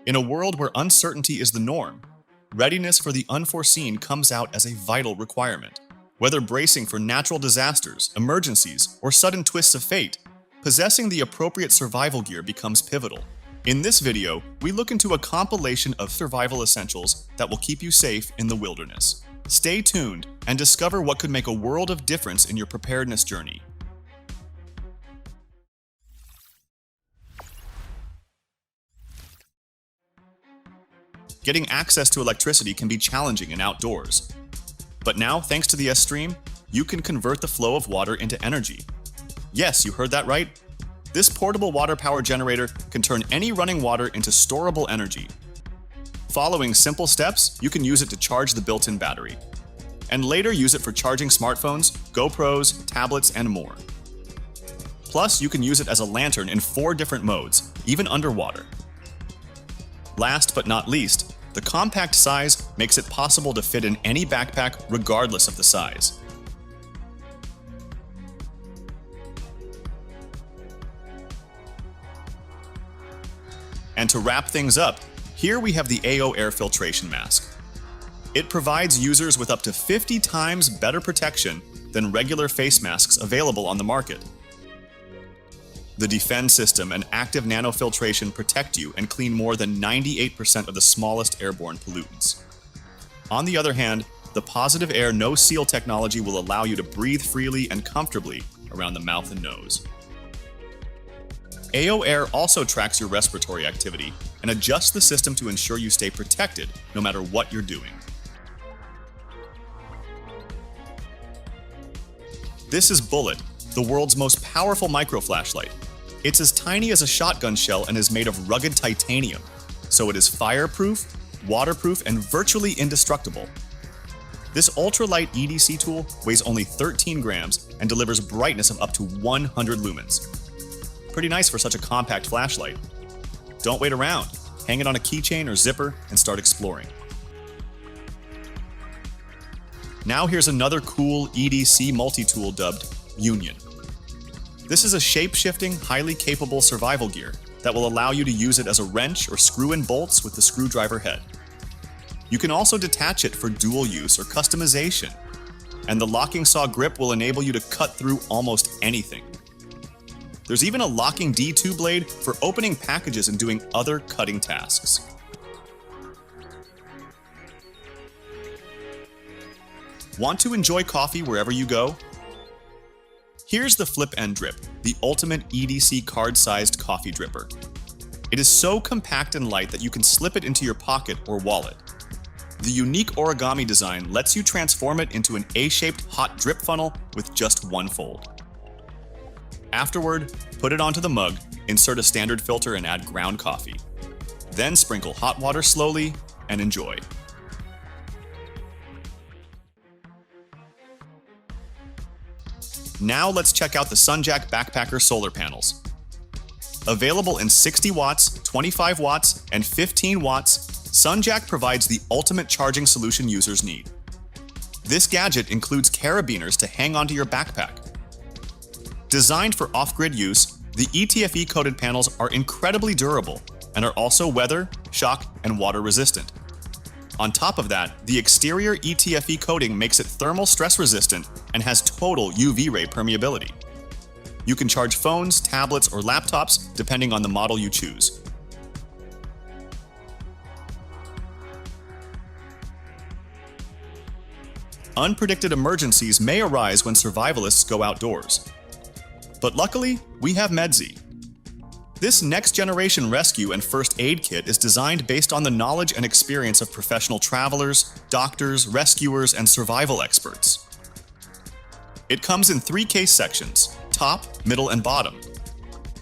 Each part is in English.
In a world where uncertainty is the norm, readiness for the unforeseen comes out as a vital requirement. Whether bracing for natural disasters, emergencies, or sudden twists of fate, possessing the appropriate survival gear becomes pivotal. In this video, we look into a compilation of survival essentials that will keep you safe in the wilderness. Stay tuned and discover what could make a world of difference in your preparedness journey. Getting access to electricity can be challenging in outdoors. But now, thanks to the S-Stream, you can convert the flow of water into energy. Yes, you heard that right. This portable water power generator can turn any running water into storable energy. Following simple steps, you can use it to charge the built-in battery, and later use it for charging smartphones, GoPros, tablets, and more. Plus, you can use it as a lantern in 4 different modes, even underwater. Last but not least, the compact size makes it possible to fit in any backpack regardless of the size. And to wrap things up, here we have the AO Air Filtration Mask. It provides users with up to 50 times better protection than regular face masks available on the market. The Defend system and active nanofiltration protect you and clean more than 98% of the smallest airborne pollutants. On the other hand, the Positive Air No Seal technology will allow you to breathe freely and comfortably around the mouth and nose. AO Air also tracks your respiratory activity and adjusts the system to ensure you stay protected no matter what you're doing. This is Bullet, the world's most powerful microflashlight. It's as tiny as a shotgun shell and is made of rugged titanium, so it is fireproof, waterproof, and virtually indestructible. This ultralight EDC tool weighs only 13 grams and delivers brightness of up to 100 lumens. Pretty nice for such a compact flashlight. Don't wait around. Hang it on a keychain or zipper and start exploring. Now here's another cool EDC multi-tool dubbed Union. This is a shape-shifting, highly capable survival gear that will allow you to use it as a wrench or screw-in bolts with the screwdriver head. You can also detach it for dual use or customization, and the locking saw grip will enable you to cut through almost anything. There's even a locking D2 blade for opening packages and doing other cutting tasks. Want to enjoy coffee wherever you go? Here's the Flip N Drip, the ultimate EDC card-sized coffee dripper. It is so compact and light that you can slip it into your pocket or wallet. The unique origami design lets you transform it into an A-shaped hot drip funnel with just one fold. Afterward, put it onto the mug, insert a standard filter and add ground coffee. Then sprinkle hot water slowly and enjoy. Now let's check out the SunJack Backpacker solar panels. Available in 60 watts, 25 watts, and 15 watts, SunJack provides the ultimate charging solution users need. This gadget includes carabiners to hang onto your backpack. Designed for off-grid use, the ETFE-coated panels are incredibly durable and are also weather, shock, and water resistant. On top of that, the exterior ETFE coating makes it thermal stress resistant and has total UV ray permeability. You can charge phones, tablets, or laptops depending on the model you choose. Unpredicted emergencies may arise when survivalists go outdoors. But luckily, we have Medzi. This next-generation rescue and first aid kit is designed based on the knowledge and experience of professional travelers, doctors, rescuers, and survival experts. It comes in 3 case sections: top, middle, and bottom.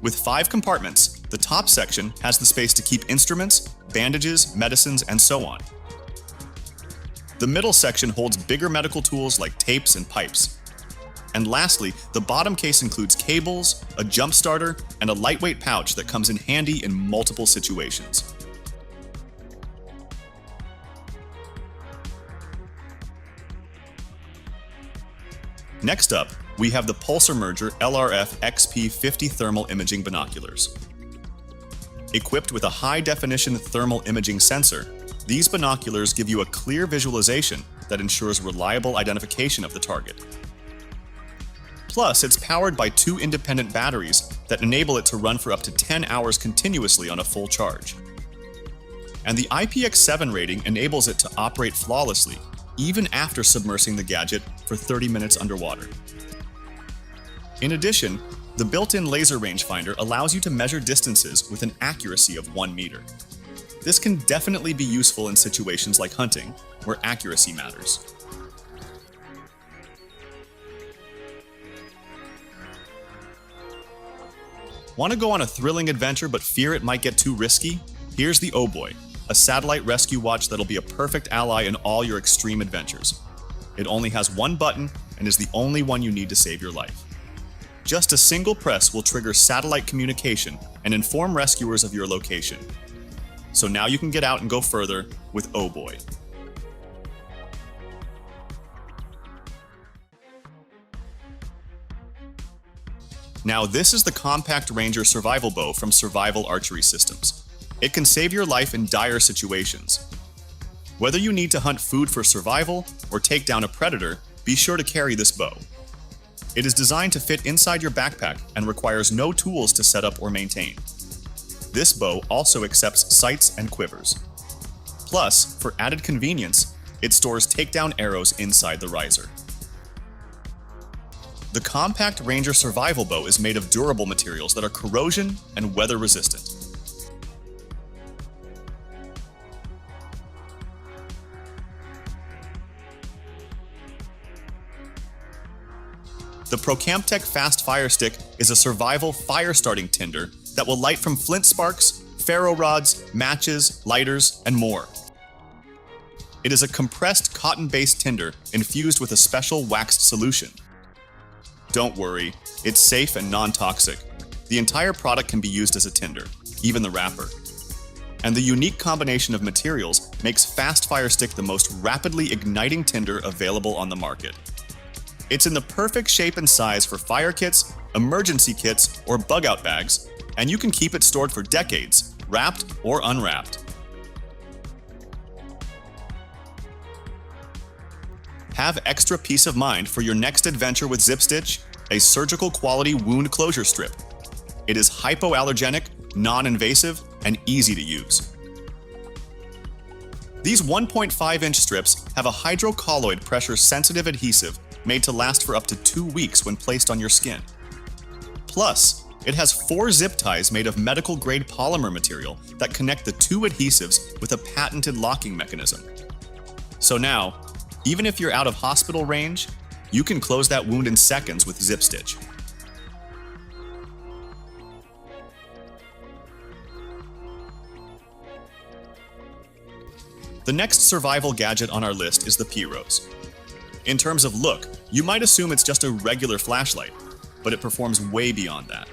With 5 compartments, the top section has the space to keep instruments, bandages, medicines, and so on. The middle section holds bigger medical tools like tapes and pipes. And lastly, the bottom case includes cables, a jump starter, and a lightweight pouch that comes in handy in multiple situations. Next up, we have the Pulsar Merger LRF XP50 thermal imaging binoculars. Equipped with a high-definition thermal imaging sensor, these binoculars give you a clear visualization that ensures reliable identification of the target. Plus, it's powered by 2 independent batteries that enable it to run for up to 10 hours continuously on a full charge. And the IPX7 rating enables it to operate flawlessly, even after submersing the gadget for 30 minutes underwater. In addition, the built-in laser rangefinder allows you to measure distances with an accuracy of 1 meter. This can definitely be useful in situations like hunting, where accuracy matters. Want to go on a thrilling adventure but fear it might get too risky? Here's the Oboy, a satellite rescue watch that'll be a perfect ally in all your extreme adventures. It only has one button and is the only one you need to save your life. Just a single press will trigger satellite communication and inform rescuers of your location. So now you can get out and go further with Oboy. Now this is the Compact Ranger Survival Bow from Survival Archery Systems. It can save your life in dire situations. Whether you need to hunt food for survival or take down a predator, be sure to carry this bow. It is designed to fit inside your backpack and requires no tools to set up or maintain. This bow also accepts sights and quivers. Plus, for added convenience, it stores takedown arrows inside the riser. The Compact Ranger Survival Bow is made of durable materials that are corrosion and weather resistant. The Procamtech Fast Fire Stick is a survival fire-starting tinder that will light from flint sparks, ferro rods, matches, lighters, and more. It is a compressed cotton-based tinder infused with a special waxed solution. Don't worry, it's safe and non-toxic. The entire product can be used as a tinder, even the wrapper. And the unique combination of materials makes Fast Fire Stick the most rapidly igniting tinder available on the market. It's in the perfect shape and size for fire kits, emergency kits, or bug-out bags, and you can keep it stored for decades, wrapped or unwrapped. Have extra peace of mind for your next adventure with ZipStitch, a surgical quality wound closure strip. It is hypoallergenic, non-invasive, and easy to use. These 1.5-inch strips have a hydrocolloid pressure-sensitive adhesive made to last for up to 2 weeks when placed on your skin. Plus, it has 4 zip ties made of medical-grade polymer material that connect the 2 adhesives with a patented locking mechanism. So now, even if you're out of hospital range, you can close that wound in seconds with ZipStitch. The next survival gadget on our list is the Piros. In terms of look, you might assume it's just a regular flashlight, but it performs way beyond that.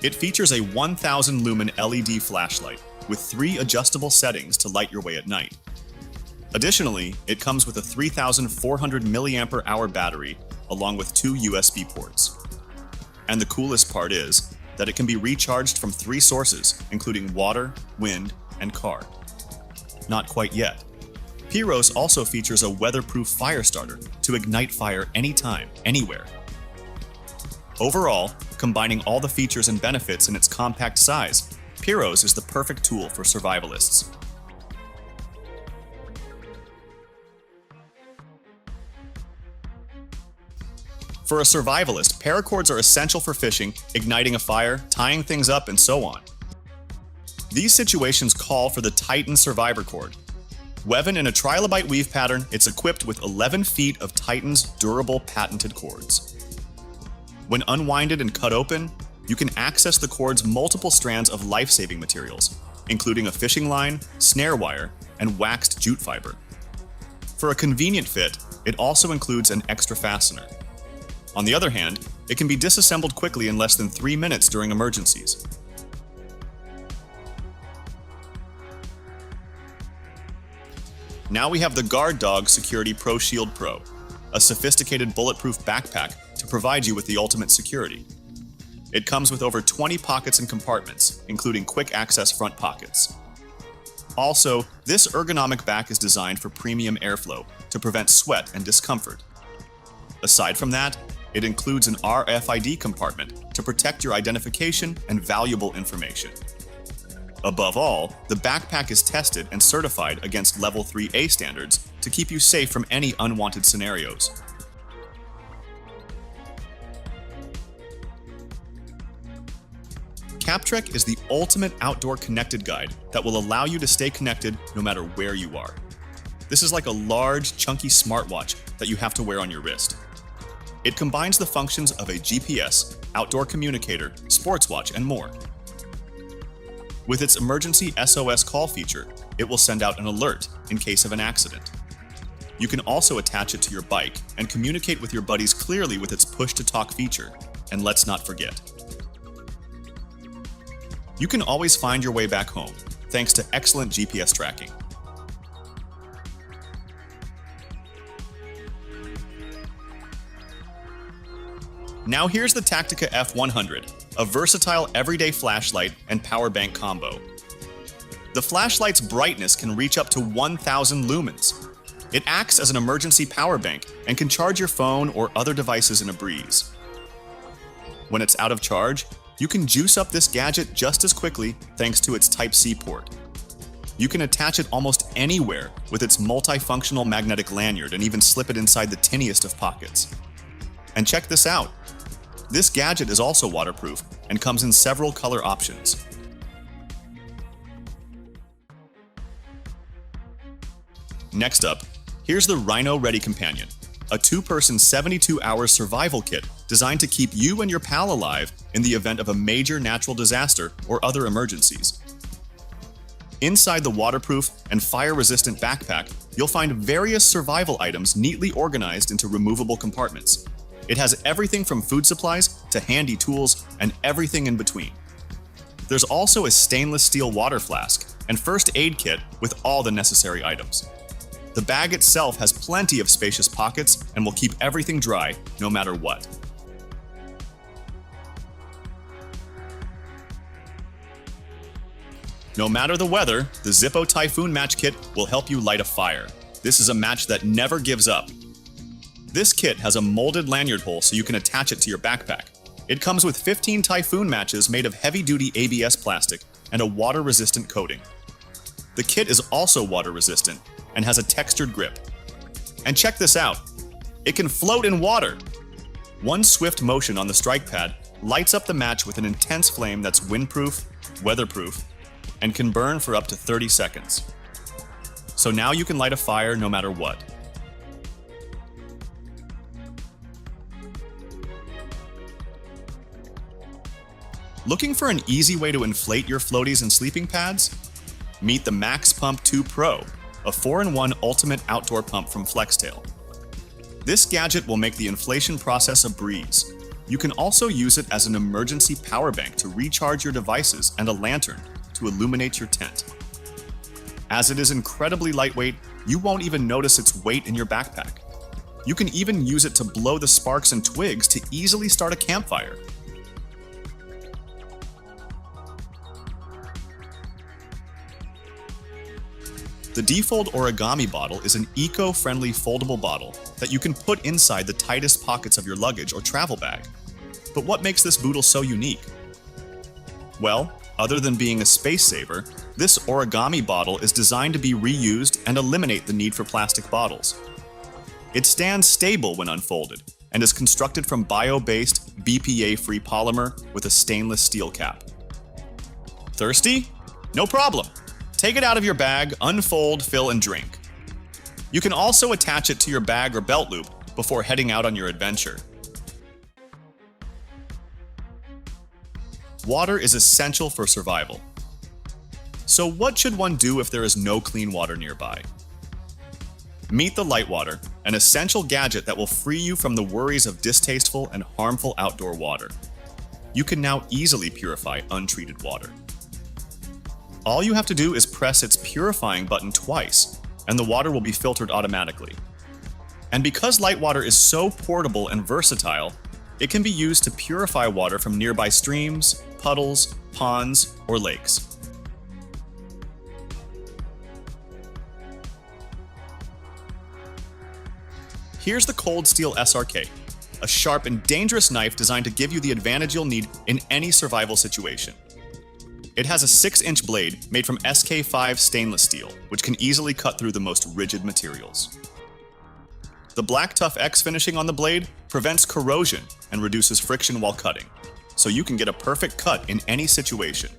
It features a 1000 lumen LED flashlight with 3 adjustable settings to light your way at night. Additionally, it comes with a 3400 mAh battery along with 2 USB ports. And the coolest part is that it can be recharged from 3 sources, including water, wind, and car. Not quite yet. Piros also features a weatherproof fire starter to ignite fire anytime, anywhere. Overall, combining all the features and benefits in its compact size, Piros is the perfect tool for survivalists. For a survivalist, paracords are essential for fishing, igniting a fire, tying things up, and so on. These situations call for the Titan Survivor Cord. Woven in a trilobite weave pattern, it's equipped with 11 feet of Titan's durable patented cords. When unwinded and cut open, you can access the cord's multiple strands of life-saving materials, including a fishing line, snare wire, and waxed jute fiber. For a convenient fit, it also includes an extra fastener. On the other hand, it can be disassembled quickly in less than 3 minutes during emergencies. Now we have the Guard Dog Security Pro Shield Pro, a sophisticated bulletproof backpack to provide you with the ultimate security. It comes with over 20 pockets and compartments, including quick access front pockets. Also, this ergonomic back is designed for premium airflow to prevent sweat and discomfort. Aside from that, it includes an RFID compartment to protect your identification and valuable information. Above all, the backpack is tested and certified against Level 3A standards to keep you safe from any unwanted scenarios. CapTrek is the ultimate outdoor connected guide that will allow you to stay connected no matter where you are. This is like a large, chunky smartwatch that you have to wear on your wrist. It combines the functions of a GPS, outdoor communicator, sports watch, and more. With its emergency SOS call feature, it will send out an alert in case of an accident. You can also attach it to your bike and communicate with your buddies clearly with its push-to-talk feature. And let's not forget, you can always find your way back home, thanks to excellent GPS tracking. Now here's the Tactica F100, a versatile everyday flashlight and power bank combo. The flashlight's brightness can reach up to 1,000 lumens. It acts as an emergency power bank and can charge your phone or other devices in a breeze. When it's out of charge, you can juice up this gadget just as quickly thanks to its Type-C port. You can attach it almost anywhere with its multifunctional magnetic lanyard and even slip it inside the tiniest of pockets. And check this out! This gadget is also waterproof and comes in several color options. Next up, here's the Rhino Ready Companion, a two-person 72-hour survival kit designed to keep you and your pal alive in the event of a major natural disaster or other emergencies. Inside the waterproof and fire-resistant backpack, you'll find various survival items neatly organized into removable compartments. It has everything from food supplies to handy tools and everything in between. There's also a stainless steel water flask and first aid kit with all the necessary items. The bag itself has plenty of spacious pockets and will keep everything dry no matter what. No matter the weather, the Zippo Typhoon Match Kit will help you light a fire. This is a match that never gives up. This kit has a molded lanyard hole so you can attach it to your backpack. It comes with 15 Typhoon matches made of heavy-duty ABS plastic and a water-resistant coating. The kit is also water-resistant and has a textured grip. And check this out! It can float in water! One swift motion on the strike pad lights up the match with an intense flame that's windproof, weatherproof, and can burn for up to 30 seconds. So now you can light a fire no matter what. Looking for an easy way to inflate your floaties and sleeping pads? Meet the Max Pump 2 Pro, a 4-in-1 ultimate outdoor pump from Flextail. This gadget will make the inflation process a breeze. You can also use it as an emergency power bank to recharge your devices and a lantern to illuminate your tent. As it is incredibly lightweight, you won't even notice its weight in your backpack. You can even use it to blow the sparks and twigs to easily start a campfire. The Defold Origami bottle is an eco-friendly foldable bottle that you can put inside the tightest pockets of your luggage or travel bag. But what makes this boodle so unique? Well, other than being a space saver, this origami bottle is designed to be reused and eliminate the need for plastic bottles. It stands stable when unfolded and is constructed from bio-based, BPA-free polymer with a stainless steel cap. Thirsty? No problem! Take it out of your bag, unfold, fill, and drink. You can also attach it to your bag or belt loop before heading out on your adventure. Water is essential for survival. So what should one do if there is no clean water nearby? Meet the Lightwater, an essential gadget that will free you from the worries of distasteful and harmful outdoor water. You can now easily purify untreated water. All you have to do is press its purifying button twice, and the water will be filtered automatically. And because Lightwater is so portable and versatile, It can be used to purify water from nearby streams, puddles, ponds, or lakes. Here's the Cold Steel SRK, a sharp and dangerous knife designed to give you the advantage you'll need in any survival situation. It has a 6-inch blade made from SK5 stainless steel, which can easily cut through the most rigid materials. The Black Tough X finishing on the blade prevents corrosion and reduces friction while cutting, so you can get a perfect cut in any situation.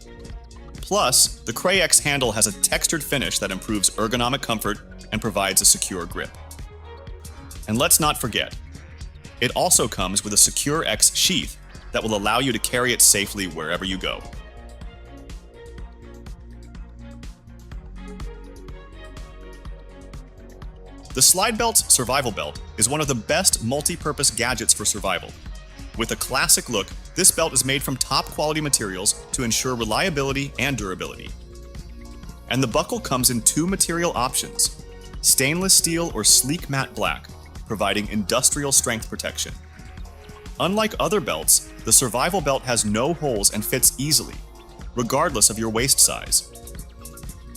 Plus, the Cray X handle has a textured finish that improves ergonomic comfort and provides a secure grip. And let's not forget, it also comes with a Secure X sheath that will allow you to carry it safely wherever you go. The Slide Belt's Survival Belt is one of the best multi-purpose gadgets for survival. With a classic look, this belt is made from top-quality materials to ensure reliability and durability. And the buckle comes in 2 material options: stainless steel or sleek matte black, providing industrial strength protection. Unlike other belts, the Survival Belt has no holes and fits easily, regardless of your waist size.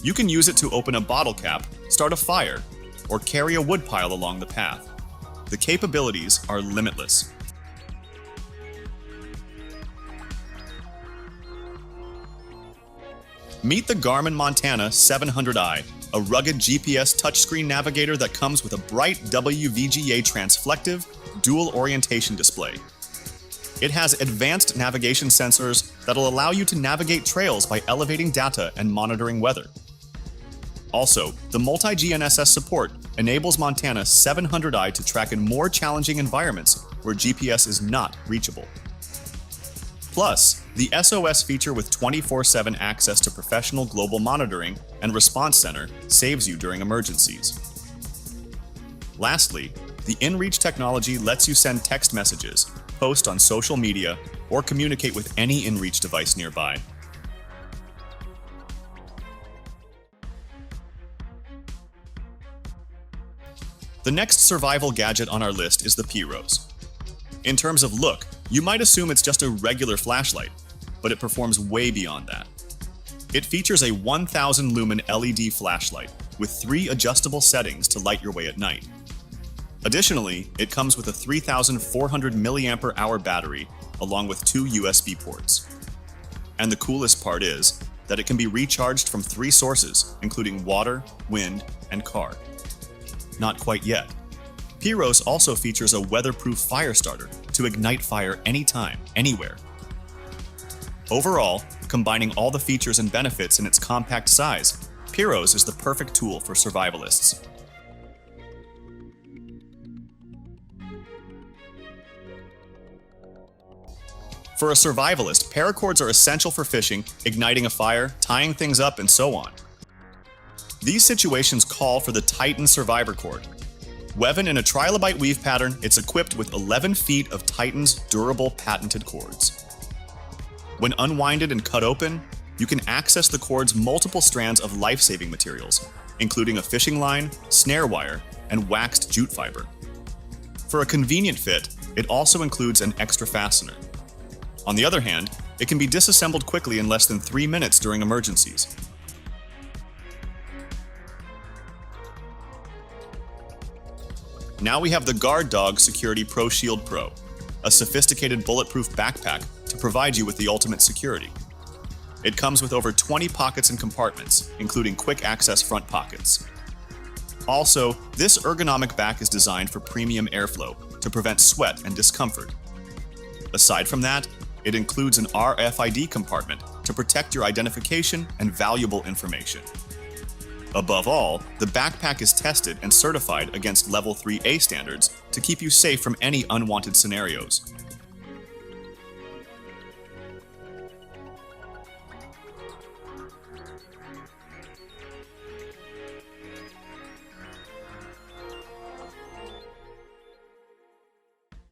You can use it to open a bottle cap, start a fire, or carry a woodpile along the path. The capabilities are limitless. Meet the Garmin Montana 700i, a rugged GPS touchscreen navigator that comes with a bright WVGA transflective, dual orientation display. It has advanced navigation sensors that'll allow you to navigate trails by elevating data and monitoring weather. Also, the multi-GNSS support enables Montana 700i to track in more challenging environments where GPS is not reachable. Plus, the SOS feature with 24/7 access to professional global monitoring and response center saves you during emergencies. Lastly, the InReach technology lets you send text messages, post on social media, or communicate with any InReach device nearby. The next survival gadget on our list is the P-Rose. In terms of look, you might assume it's just a regular flashlight, but it performs way beyond that. It features a 1000 lumen LED flashlight with 3 adjustable settings to light your way at night. Additionally, it comes with a 3400 mAh battery along with 2 USB ports. And the coolest part is that it can be recharged from 3 sources, including water, wind, and car. Not quite yet. P-Rose also features a weatherproof fire starter to ignite fire anytime, anywhere. Overall, combining all the features and benefits in its compact size, P-Rose is the perfect tool for survivalists. For a survivalist, paracords are essential for fishing, igniting a fire, tying things up, and so on. These situations call for the Titan Survivor Cord. Woven in a trilobite weave pattern, it's equipped with 11 feet of Titan's durable patented cords. When unwinded and cut open, you can access the cord's multiple strands of life-saving materials, including a fishing line, snare wire, and waxed jute fiber. For a convenient fit, it also includes an extra fastener. On the other hand, it can be disassembled quickly in less than 3 minutes during emergencies. Now we have the Guard Dog Security Pro Shield Pro, a sophisticated bulletproof backpack to provide you with the ultimate security. It comes with over 20 pockets and compartments, including quick access front pockets. Also, this ergonomic back is designed for premium airflow to prevent sweat and discomfort. Aside from that, it includes an RFID compartment to protect your identification and valuable information. Above all, the backpack is tested and certified against Level 3A standards to keep you safe from any unwanted scenarios.